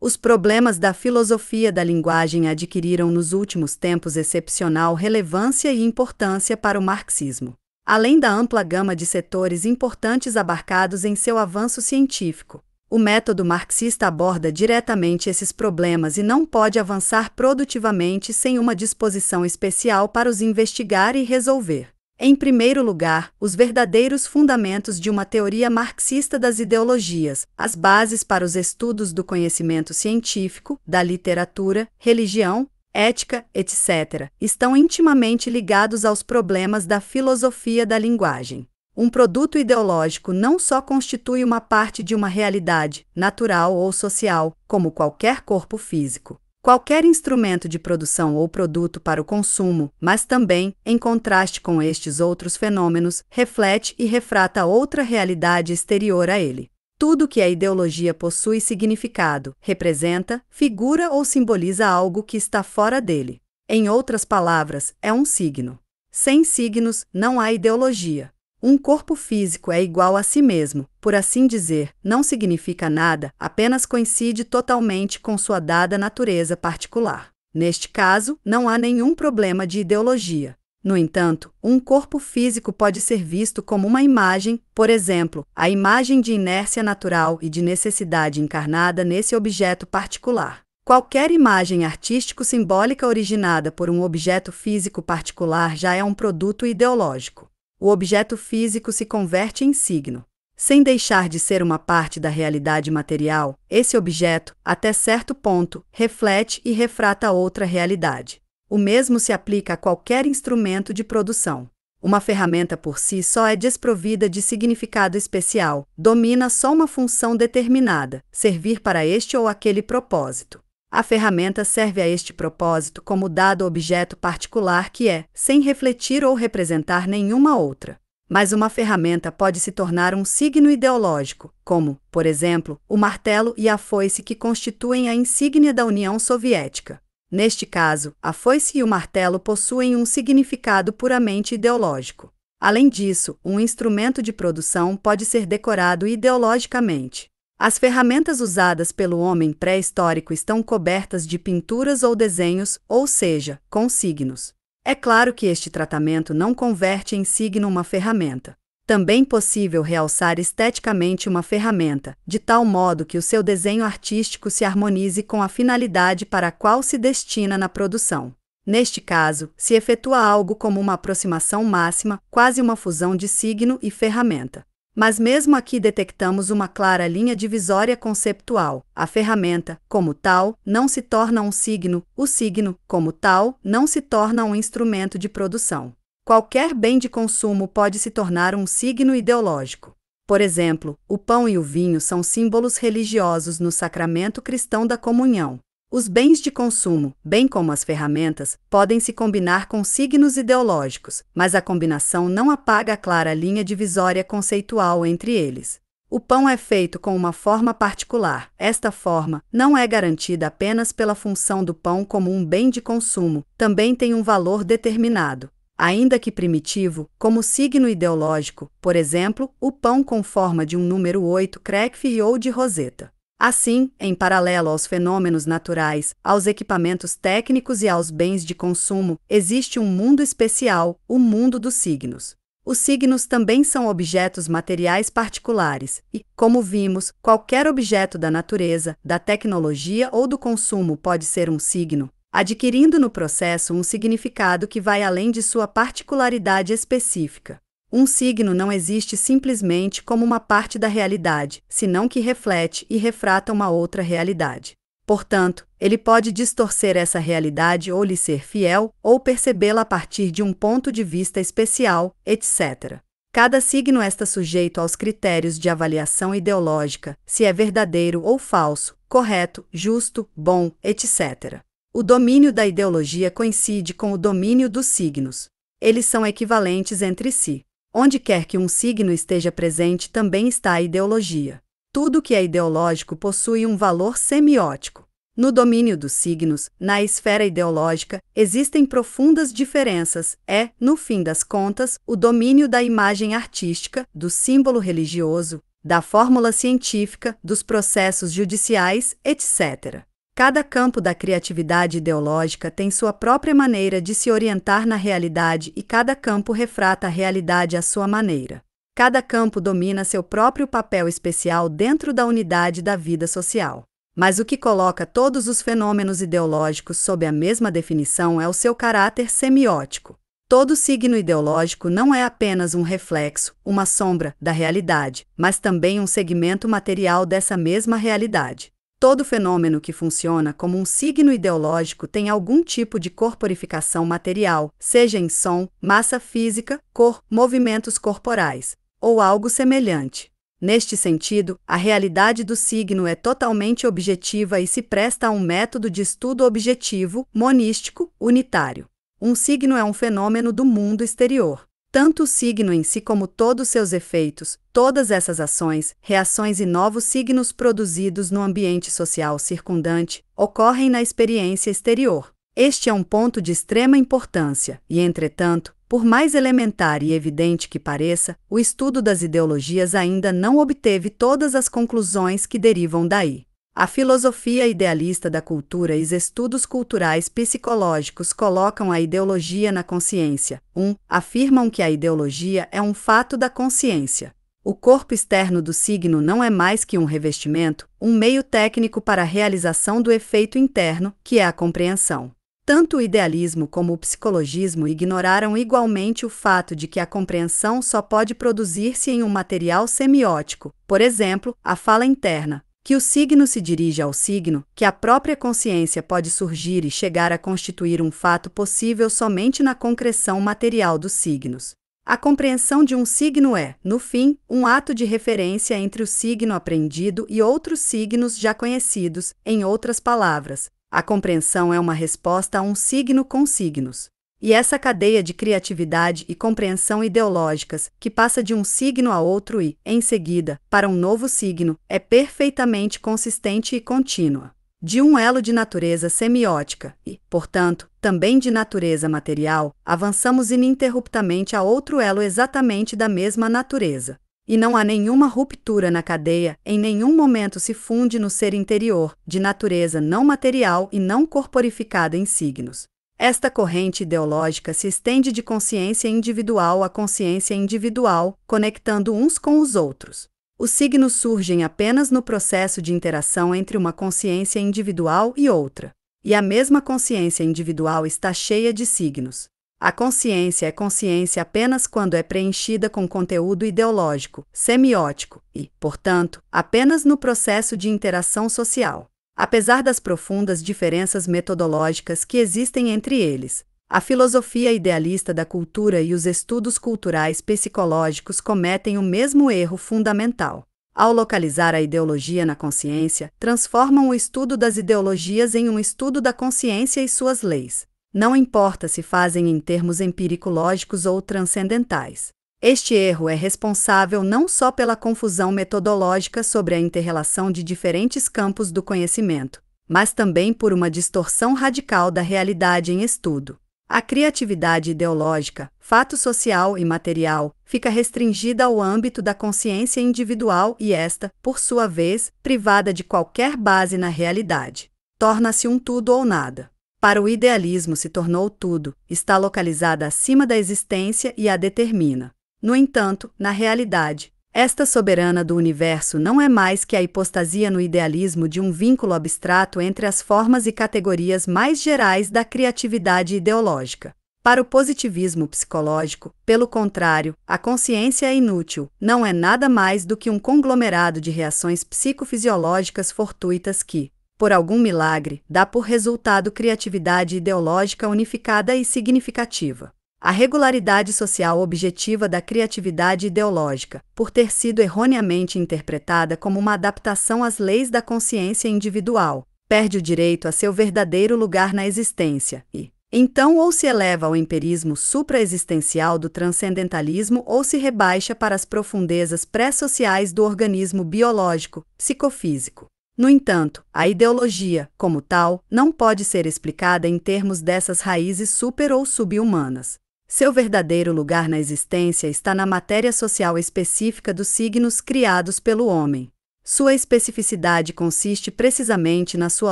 Os problemas da filosofia da linguagem adquiriram nos últimos tempos excepcional relevância e importância para o marxismo. Além da ampla gama de setores importantes abarcados em seu avanço científico, o método marxista aborda diretamente esses problemas e não pode avançar produtivamente sem uma disposição especial para os investigar e resolver. Em primeiro lugar, os verdadeiros fundamentos de uma teoria marxista das ideologias, as bases para os estudos do conhecimento científico, da literatura, religião, ética, etc., estão intimamente ligados aos problemas da filosofia da linguagem. Um produto ideológico não só constitui uma parte de uma realidade, natural ou social, como qualquer corpo físico, qualquer instrumento de produção ou produto para o consumo, mas também, em contraste com estes outros fenômenos, reflete e refrata outra realidade exterior a ele. Tudo que a ideologia possui significado, representa, figura ou simboliza algo que está fora dele. Em outras palavras, é um signo. Sem signos, não há ideologia. Um corpo físico é igual a si mesmo, por assim dizer, não significa nada, apenas coincide totalmente com sua dada natureza particular. Neste caso, não há nenhum problema de ideologia. No entanto, um corpo físico pode ser visto como uma imagem, por exemplo, a imagem de inércia natural e de necessidade encarnada nesse objeto particular. Qualquer imagem artístico-simbólica originada por um objeto físico particular já é um produto ideológico. O objeto físico se converte em signo. Sem deixar de ser uma parte da realidade material, esse objeto, até certo ponto, reflete e refrata outra realidade. O mesmo se aplica a qualquer instrumento de produção. Uma ferramenta por si só é desprovida de significado especial, domina só uma função determinada, servir para este ou aquele propósito. A ferramenta serve a este propósito como dado objeto particular que é, sem refletir ou representar nenhuma outra. Mas uma ferramenta pode se tornar um signo ideológico, como, por exemplo, o martelo e a foice que constituem a insígnia da União Soviética. Neste caso, a foice e o martelo possuem um significado puramente ideológico. Além disso, um instrumento de produção pode ser decorado ideologicamente. As ferramentas usadas pelo homem pré-histórico estão cobertas de pinturas ou desenhos, ou seja, com signos. É claro que este tratamento não converte em signo uma ferramenta. Também é possível realçar esteticamente uma ferramenta, de tal modo que o seu desenho artístico se harmonize com a finalidade para a qual se destina na produção. Neste caso, se efetua algo como uma aproximação máxima, quase uma fusão de signo e ferramenta. Mas mesmo aqui detectamos uma clara linha divisória conceptual. A ferramenta, como tal, não se torna um signo, o signo, como tal, não se torna um instrumento de produção. Qualquer bem de consumo pode se tornar um signo ideológico. Por exemplo, o pão e o vinho são símbolos religiosos no sacramento cristão da comunhão. Os bens de consumo, bem como as ferramentas, podem se combinar com signos ideológicos, mas a combinação não apaga a clara linha divisória conceitual entre eles. O pão é feito com uma forma particular. Esta forma não é garantida apenas pela função do pão como um bem de consumo, também tem um valor determinado. Ainda que primitivo, como signo ideológico, por exemplo, o pão com forma de um número 8 Kreckfir ou de roseta. Assim, em paralelo aos fenômenos naturais, aos equipamentos técnicos e aos bens de consumo, existe um mundo especial, o mundo dos signos. Os signos também são objetos materiais particulares e, como vimos, qualquer objeto da natureza, da tecnologia ou do consumo pode ser um signo, adquirindo no processo um significado que vai além de sua particularidade específica. Um signo não existe simplesmente como uma parte da realidade, senão que reflete e refrata uma outra realidade. Portanto, ele pode distorcer essa realidade ou lhe ser fiel, ou percebê-la a partir de um ponto de vista especial, etc. Cada signo está sujeito aos critérios de avaliação ideológica, se é verdadeiro ou falso, correto, justo, bom, etc. O domínio da ideologia coincide com o domínio dos signos. Eles são equivalentes entre si. Onde quer que um signo esteja presente também está a ideologia. Tudo que é ideológico possui um valor semiótico. No domínio dos signos, na esfera ideológica, existem profundas diferenças. No fim das contas, o domínio da imagem artística, do símbolo religioso, da fórmula científica, dos processos judiciais, etc. Cada campo da criatividade ideológica tem sua própria maneira de se orientar na realidade e cada campo refrata a realidade à sua maneira. Cada campo domina seu próprio papel especial dentro da unidade da vida social. Mas o que coloca todos os fenômenos ideológicos sob a mesma definição é o seu caráter semiótico. Todo signo ideológico não é apenas um reflexo, uma sombra, da realidade, mas também um segmento material dessa mesma realidade. Todo fenômeno que funciona como um signo ideológico tem algum tipo de corporificação material, seja em som, massa física, cor, movimentos corporais, ou algo semelhante. Neste sentido, a realidade do signo é totalmente objetiva e se presta a um método de estudo objetivo, monístico, unitário. Um signo é um fenômeno do mundo exterior. Tanto o signo em si como todos seus efeitos, todas essas ações, reações e novos signos produzidos no ambiente social circundante, ocorrem na experiência exterior. Este é um ponto de extrema importância, e, entretanto, por mais elementar e evidente que pareça, o estudo das ideologias ainda não obteve todas as conclusões que derivam daí. A filosofia idealista da cultura e os estudos culturais psicológicos colocam a ideologia na consciência. Afirmam que a ideologia é um fato da consciência. O corpo externo do signo não é mais que um revestimento, um meio técnico para a realização do efeito interno, que é a compreensão. Tanto o idealismo como o psicologismo ignoraram igualmente o fato de que a compreensão só pode produzir-se em um material semiótico, por exemplo, a fala interna. Que o signo se dirige ao signo, que a própria consciência pode surgir e chegar a constituir um fato possível somente na concreção material dos signos. A compreensão de um signo é, no fim, um ato de referência entre o signo aprendido e outros signos já conhecidos, em outras palavras, a compreensão é uma resposta a um signo com signos. E essa cadeia de criatividade e compreensão ideológicas, que passa de um signo a outro e, em seguida, para um novo signo, é perfeitamente consistente e contínua. De um elo de natureza semiótica e, portanto, também de natureza material, avançamos ininterruptamente a outro elo exatamente da mesma natureza. E não há nenhuma ruptura na cadeia, em nenhum momento se funde no ser interior, de natureza não material e não corporificada em signos. Esta corrente ideológica se estende de consciência individual a consciência individual, conectando uns com os outros. Os signos surgem apenas no processo de interação entre uma consciência individual e outra. E a mesma consciência individual está cheia de signos. A consciência é consciência apenas quando é preenchida com conteúdo ideológico, semiótico e, portanto, apenas no processo de interação social. Apesar das profundas diferenças metodológicas que existem entre eles, a filosofia idealista da cultura e os estudos culturais psicológicos cometem o mesmo erro fundamental. Ao localizar a ideologia na consciência, transformam o estudo das ideologias em um estudo da consciência e suas leis. Não importa se fazem em termos empírico-lógicos ou transcendentais. Este erro é responsável não só pela confusão metodológica sobre a interrelação de diferentes campos do conhecimento, mas também por uma distorção radical da realidade em estudo. A criatividade ideológica, fato social e material, fica restringida ao âmbito da consciência individual e esta, por sua vez, privada de qualquer base na realidade. Torna-se um tudo ou nada. Para o idealismo se tornou tudo, está localizada acima da existência e a determina. No entanto, na realidade, esta soberana do universo não é mais que a hipostasia no idealismo de um vínculo abstrato entre as formas e categorias mais gerais da criatividade ideológica. Para o positivismo psicológico, pelo contrário, a consciência é inútil, não é nada mais do que um conglomerado de reações psicofisiológicas fortuitas que, por algum milagre, dá por resultado criatividade ideológica unificada e significativa. A regularidade social objetiva da criatividade ideológica, por ter sido erroneamente interpretada como uma adaptação às leis da consciência individual, perde o direito a seu verdadeiro lugar na existência e, então, ou se eleva ao empirismo supraexistencial do transcendentalismo ou se rebaixa para as profundezas pré-sociais do organismo biológico, psicofísico. No entanto, a ideologia, como tal, não pode ser explicada em termos dessas raízes super ou subhumanas. Seu verdadeiro lugar na existência está na matéria social específica dos signos criados pelo homem. Sua especificidade consiste precisamente na sua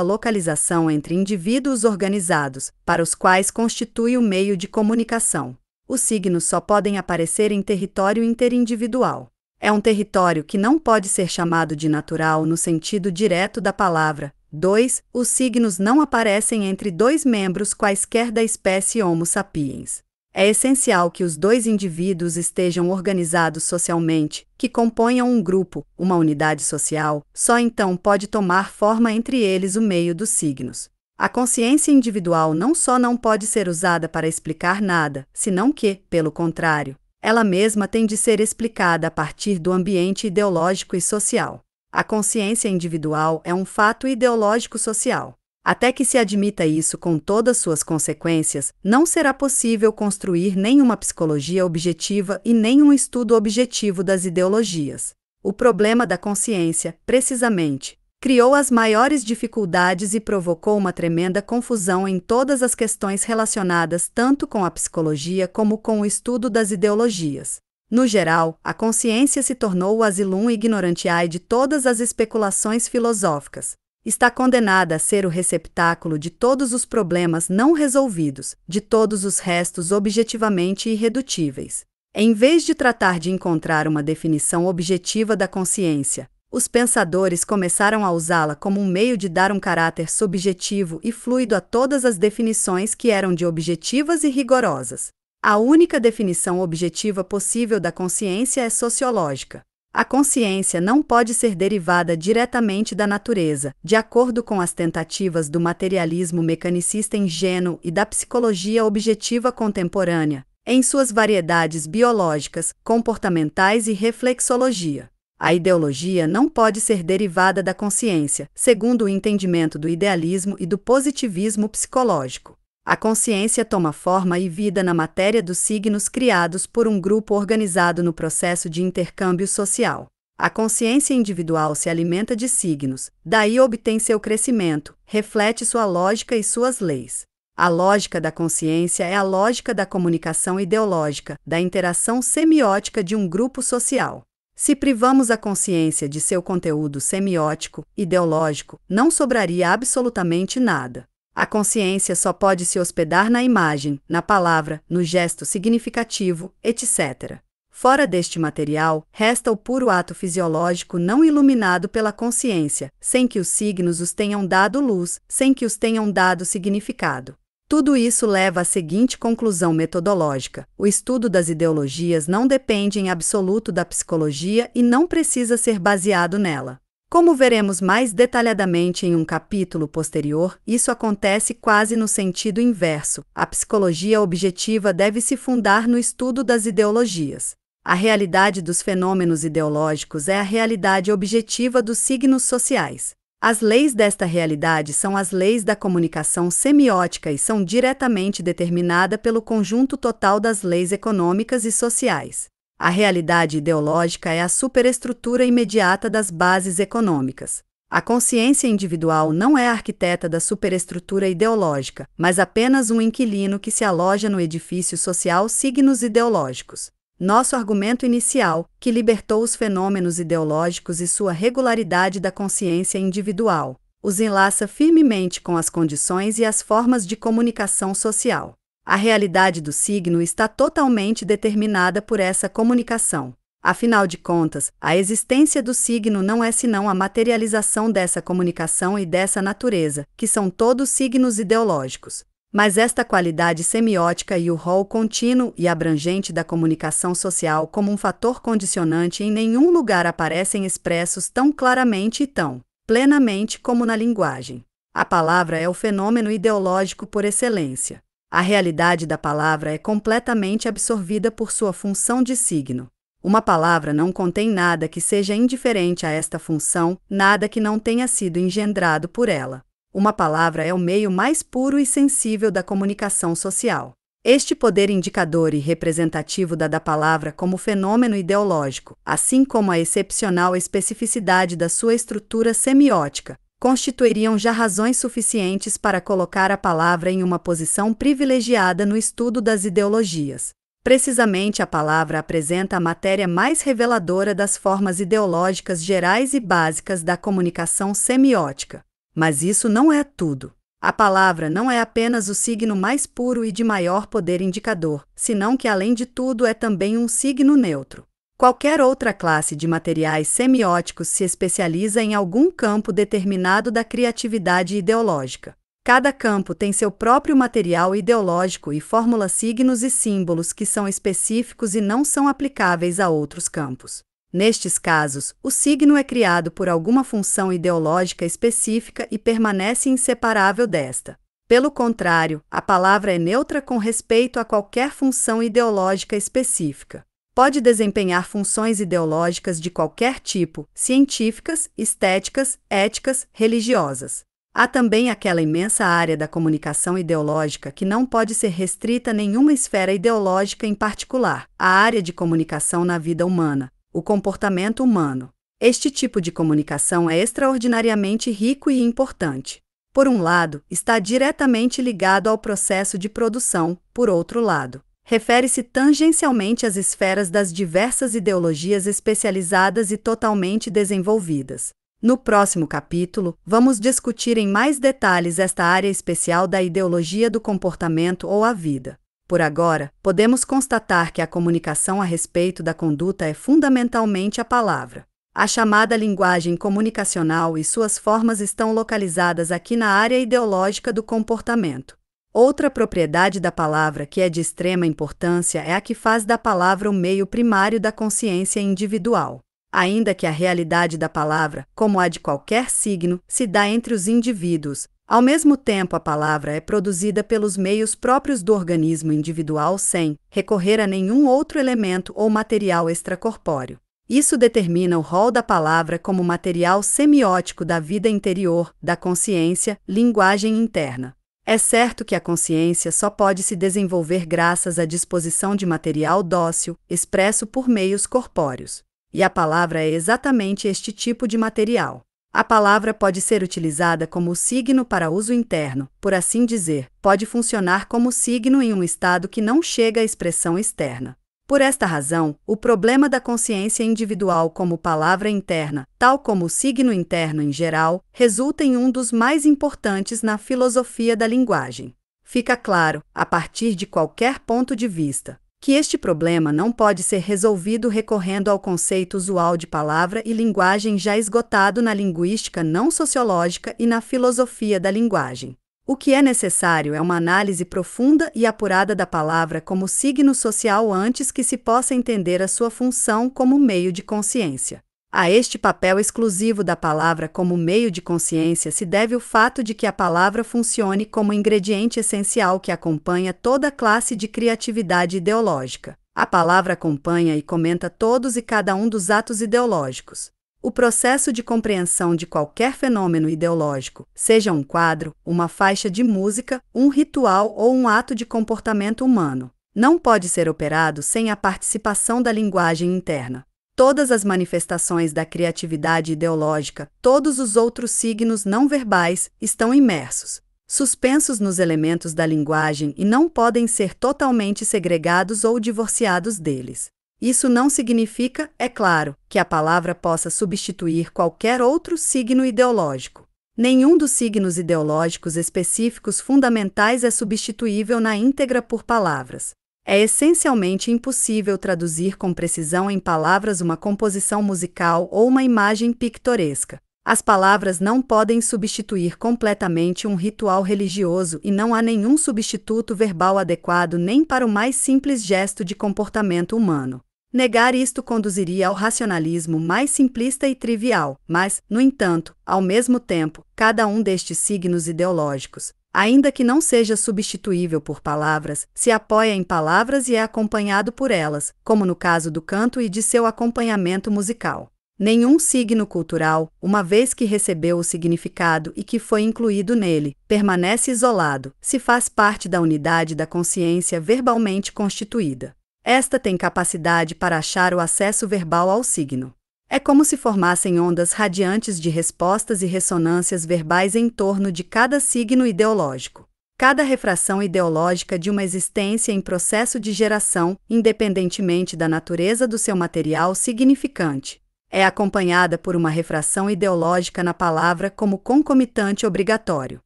localização entre indivíduos organizados, para os quais constitui o meio de comunicação. Os signos só podem aparecer em território interindividual. É um território que não pode ser chamado de natural no sentido direto da palavra. 2. Os signos não aparecem entre dois membros quaisquer da espécie Homo sapiens. É essencial que os dois indivíduos estejam organizados socialmente, que componham um grupo, uma unidade social, só então pode tomar forma entre eles o meio dos signos. A consciência individual não só não pode ser usada para explicar nada, senão que, pelo contrário, ela mesma tem de ser explicada a partir do ambiente ideológico e social. A consciência individual é um fato ideológico social. Até que se admita isso com todas suas consequências, não será possível construir nenhuma psicologia objetiva e nenhum estudo objetivo das ideologias. O problema da consciência, precisamente, criou as maiores dificuldades e provocou uma tremenda confusão em todas as questões relacionadas tanto com a psicologia como com o estudo das ideologias. No geral, a consciência se tornou o asilum ignorantiae de todas as especulações filosóficas. Está condenada a ser o receptáculo de todos os problemas não resolvidos, de todos os restos objetivamente irredutíveis. Em vez de tratar de encontrar uma definição objetiva da consciência, os pensadores começaram a usá-la como um meio de dar um caráter subjetivo e fluido a todas as definições que eram de objetivas e rigorosas. A única definição objetiva possível da consciência é sociológica. A consciência não pode ser derivada diretamente da natureza, de acordo com as tentativas do materialismo mecanicista ingênuo e da psicologia objetiva contemporânea, em suas variedades biológicas, comportamentais e reflexologia. A ideologia não pode ser derivada da consciência, segundo o entendimento do idealismo e do positivismo psicológico. A consciência toma forma e vida na matéria dos signos criados por um grupo organizado no processo de intercâmbio social. A consciência individual se alimenta de signos, daí obtém seu crescimento, reflete sua lógica e suas leis. A lógica da consciência é a lógica da comunicação ideológica, da interação semiótica de um grupo social. Se privamos a consciência de seu conteúdo semiótico, ideológico, não sobraria absolutamente nada. A consciência só pode se hospedar na imagem, na palavra, no gesto significativo, etc. Fora deste material, resta o puro ato fisiológico não iluminado pela consciência, sem que os signos os tenham dado luz, sem que os tenham dado significado. Tudo isso leva à seguinte conclusão metodológica: o estudo das ideologias não depende em absoluto da psicologia e não precisa ser baseado nela. Como veremos mais detalhadamente em um capítulo posterior, isso acontece quase no sentido inverso. A psicologia objetiva deve se fundar no estudo das ideologias. A realidade dos fenômenos ideológicos é a realidade objetiva dos signos sociais. As leis desta realidade são as leis da comunicação semiótica e são diretamente determinadas pelo conjunto total das leis econômicas e sociais. A realidade ideológica é a superestrutura imediata das bases econômicas. A consciência individual não é a arquiteta da superestrutura ideológica, mas apenas um inquilino que se aloja no edifício social signos ideológicos. Nosso argumento inicial, que libertou os fenômenos ideológicos e sua regularidade da consciência individual, os enlaça firmemente com as condições e as formas de comunicação social. A realidade do signo está totalmente determinada por essa comunicação. Afinal de contas, a existência do signo não é senão a materialização dessa comunicação e dessa natureza, que são todos signos ideológicos. Mas esta qualidade semiótica e o rol contínuo e abrangente da comunicação social como um fator condicionante em nenhum lugar aparecem expressos tão claramente e tão plenamente como na linguagem. A palavra é o fenômeno ideológico por excelência. A realidade da palavra é completamente absorvida por sua função de signo. Uma palavra não contém nada que seja indiferente a esta função, nada que não tenha sido engendrado por ela. Uma palavra é o meio mais puro e sensível da comunicação social. Este poder indicador e representativo da palavra como fenômeno ideológico, assim como a excepcional especificidade da sua estrutura semiótica, constituiriam já razões suficientes para colocar a palavra em uma posição privilegiada no estudo das ideologias. Precisamente a palavra apresenta a matéria mais reveladora das formas ideológicas gerais e básicas da comunicação semiótica. Mas isso não é tudo. A palavra não é apenas o signo mais puro e de maior poder indicador, senão que, além de tudo, é também um signo neutro. Qualquer outra classe de materiais semióticos se especializa em algum campo determinado da criatividade ideológica. Cada campo tem seu próprio material ideológico e formula signos e símbolos que são específicos e não são aplicáveis a outros campos. Nestes casos, o signo é criado por alguma função ideológica específica e permanece inseparável desta. Pelo contrário, a palavra é neutra com respeito a qualquer função ideológica específica. Pode desempenhar funções ideológicas de qualquer tipo, científicas, estéticas, éticas, religiosas. Há também aquela imensa área da comunicação ideológica que não pode ser restrita a nenhuma esfera ideológica em particular, a área de comunicação na vida humana, o comportamento humano. Este tipo de comunicação é extraordinariamente rico e importante. Por um lado, está diretamente ligado ao processo de produção, por outro lado, refere-se tangencialmente às esferas das diversas ideologias especializadas e totalmente desenvolvidas. No próximo capítulo, vamos discutir em mais detalhes esta área especial da ideologia do comportamento ou a vida. Por agora, podemos constatar que a comunicação a respeito da conduta é fundamentalmente a palavra. A chamada linguagem comunicacional e suas formas estão localizadas aqui na área ideológica do comportamento. Outra propriedade da palavra que é de extrema importância é a que faz da palavra o meio primário da consciência individual. Ainda que a realidade da palavra, como a de qualquer signo, se dá entre os indivíduos, ao mesmo tempo a palavra é produzida pelos meios próprios do organismo individual sem recorrer a nenhum outro elemento ou material extracorpóreo. Isso determina o rol da palavra como material semiótico da vida interior, da consciência, linguagem interna. É certo que a consciência só pode se desenvolver graças à disposição de material dócil, expresso por meios corpóreos. E a palavra é exatamente este tipo de material. A palavra pode ser utilizada como signo para uso interno, por assim dizer, pode funcionar como signo em um estado que não chega à expressão externa. Por esta razão, o problema da consciência individual como palavra interna, tal como o signo interno em geral, resulta em um dos mais importantes na filosofia da linguagem. Fica claro, a partir de qualquer ponto de vista, que este problema não pode ser resolvido recorrendo ao conceito usual de palavra e linguagem já esgotado na linguística não sociológica e na filosofia da linguagem. O que é necessário é uma análise profunda e apurada da palavra como signo social antes que se possa entender a sua função como meio de consciência. A este papel exclusivo da palavra como meio de consciência se deve o fato de que a palavra funcione como ingrediente essencial que acompanha toda classe de criatividade ideológica. A palavra acompanha e comenta todos e cada um dos atos ideológicos. O processo de compreensão de qualquer fenômeno ideológico, seja um quadro, uma faixa de música, um ritual ou um ato de comportamento humano, não pode ser operado sem a participação da linguagem interna. Todas as manifestações da criatividade ideológica, todos os outros signos não verbais, estão imersos, suspensos nos elementos da linguagem e não podem ser totalmente segregados ou divorciados deles. Isso não significa, é claro, que a palavra possa substituir qualquer outro signo ideológico. Nenhum dos signos ideológicos específicos fundamentais é substituível na íntegra por palavras. É essencialmente impossível traduzir com precisão em palavras uma composição musical ou uma imagem pictoresca. As palavras não podem substituir completamente um ritual religioso e não há nenhum substituto verbal adequado nem para o mais simples gesto de comportamento humano. Negar isto conduziria ao racionalismo mais simplista e trivial, mas, no entanto, ao mesmo tempo, cada um destes signos ideológicos, ainda que não seja substituível por palavras, se apoia em palavras e é acompanhado por elas, como no caso do canto e de seu acompanhamento musical. Nenhum signo cultural, uma vez que recebeu o significado e que foi incluído nele, permanece isolado, se faz parte da unidade da consciência verbalmente constituída. Esta tem capacidade para achar o acesso verbal ao signo. É como se formassem ondas radiantes de respostas e ressonâncias verbais em torno de cada signo ideológico. Cada refração ideológica de uma existência em processo de geração, independentemente da natureza do seu material significante, é acompanhada por uma refração ideológica na palavra como concomitante obrigatório.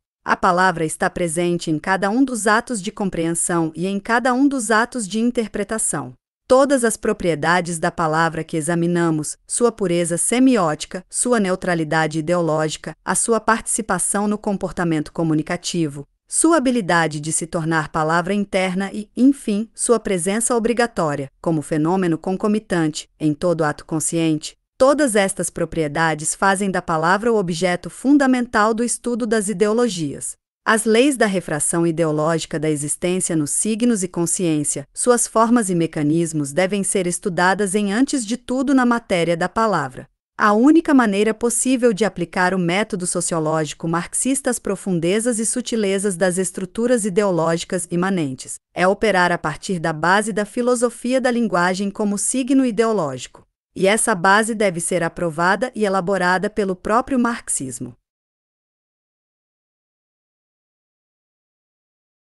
A palavra está presente em cada um dos atos de compreensão e em cada um dos atos de interpretação. Todas as propriedades da palavra que examinamos, sua pureza semiótica, sua neutralidade ideológica, a sua participação no comportamento comunicativo, sua habilidade de se tornar palavra interna e, enfim, sua presença obrigatória, como fenômeno concomitante, em todo ato consciente, todas estas propriedades fazem da palavra o objeto fundamental do estudo das ideologias. As leis da refração ideológica da existência nos signos e consciência, suas formas e mecanismos devem ser estudadas antes de tudo na matéria da palavra. A única maneira possível de aplicar o método sociológico marxista às profundezas e sutilezas das estruturas ideológicas imanentes é operar a partir da base da filosofia da linguagem como signo ideológico. E essa base deve ser aprovada e elaborada pelo próprio marxismo.